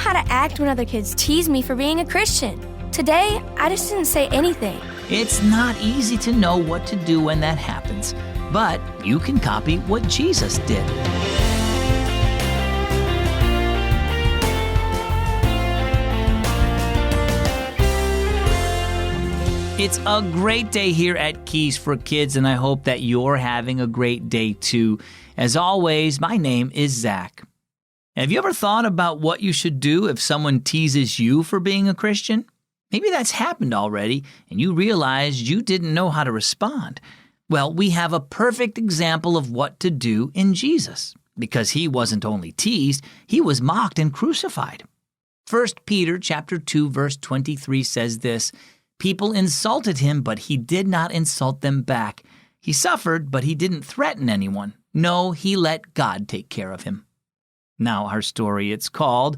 how to act when other kids tease me for being a Christian. Today, I just didn't say anything. It's not easy to know what to do when that happens, but you can copy what Jesus did. It's a great day here at Keys for Kids, and I hope that you're having a great day too. As always, my name is Zach. Have you ever thought about what you should do if someone teases you for being a Christian? Maybe that's happened already, and you realized you didn't know how to respond. Well, we have a perfect example of what to do in Jesus, because he wasn't only teased, he was mocked and crucified. 1 Peter chapter 2, verse 23 says this, "People insulted him, but he did not insult them back. He suffered, but he didn't threaten anyone. No, he let God take care of him." Now our story, it's called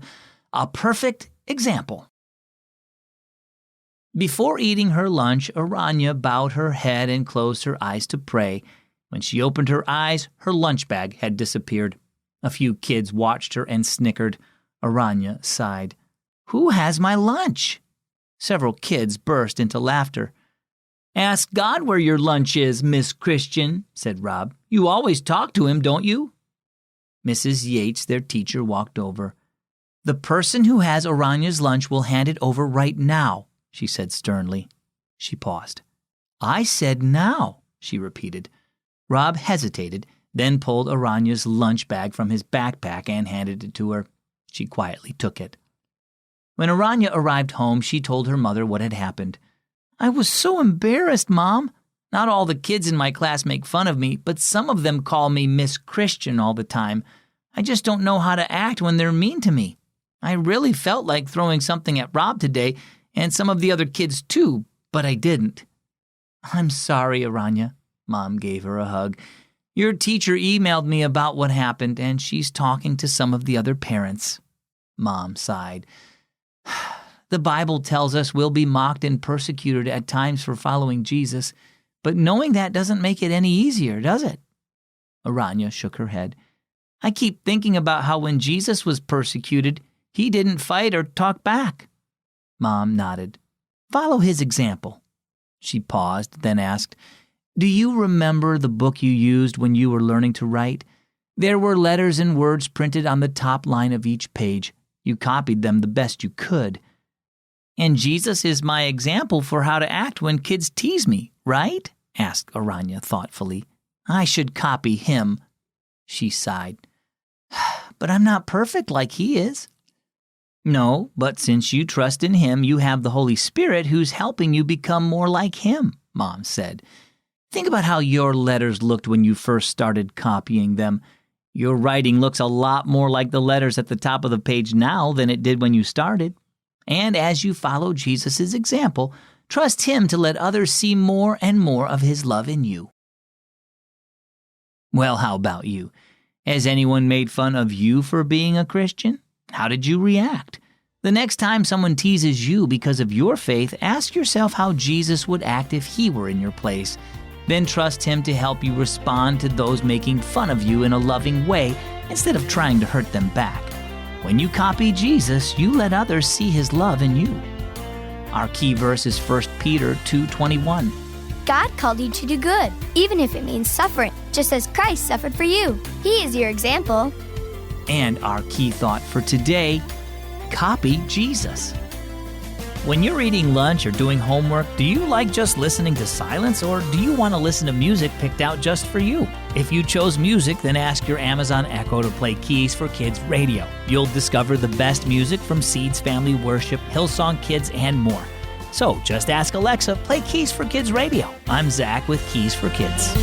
A Perfect Example. Before eating her lunch, Aranya bowed her head and closed her eyes to pray. When she opened her eyes, her lunch bag had disappeared. A few kids watched her and snickered. Aranya sighed. "Who has my lunch?" Several kids burst into laughter. "Ask God where your lunch is, Miss Christian," said Rob. "You always talk to him, don't you?" Mrs. Yates, their teacher, walked over. "The person who has Aranya's lunch will hand it over right now," she said sternly. She paused. "I said now," she repeated. Rob hesitated, then pulled Aranya's lunch bag from his backpack and handed it to her. She quietly took it. When Aranya arrived home, she told her mother what had happened. "I was so embarrassed, Mom. Not all the kids in my class make fun of me, but some of them call me Miss Christian all the time. I just don't know how to act when they're mean to me. I really felt like throwing something at Rob today, and some of the other kids too, but I didn't." "I'm sorry, Aranya." Mom gave her a hug. "Your teacher emailed me about what happened, and she's talking to some of the other parents." Mom sighed. "The Bible tells us we'll be mocked and persecuted at times for following Jesus, but knowing that doesn't make it any easier, does it?" Aranya shook her head. "I keep thinking about how when Jesus was persecuted, he didn't fight or talk back." Mom nodded. "Follow his example." She paused, then asked, "Do you remember the book you used when you were learning to write? There were letters and words printed on the top line of each page. You copied them the best you could. And Jesus is my example for how to act when kids tease me, right?" asked Aranya thoughtfully. "I should copy him." She sighed. "But I'm not perfect like he is." "No, but since you trust in him, you have the Holy Spirit who's helping you become more like him," Mom said. "Think about how your letters looked when you first started copying them. Your writing looks a lot more like the letters at the top of the page now than it did when you started. And as you follow Jesus' example, trust him to let others see more and more of his love in you." Well, how about you? Has anyone made fun of you for being a Christian? How did you react? The next time someone teases you because of your faith, ask yourself how Jesus would act if he were in your place. Then trust him to help you respond to those making fun of you in a loving way instead of trying to hurt them back. When you copy Jesus, you let others see his love in you. Our key verse is 1 Peter 2:21. God called you to do good, even if it means suffering, just as Christ suffered for you. He is your example. And our key thought for today, copy Jesus. When you're eating lunch or doing homework, do you like just listening to silence, or do you want to listen to music picked out just for you? If you chose music, then ask your Amazon Echo to play Keys for Kids Radio. You'll discover the best music from Seeds Family Worship, Hillsong Kids, and more. So just ask Alexa, play Keys for Kids Radio. I'm Zach with Keys for Kids.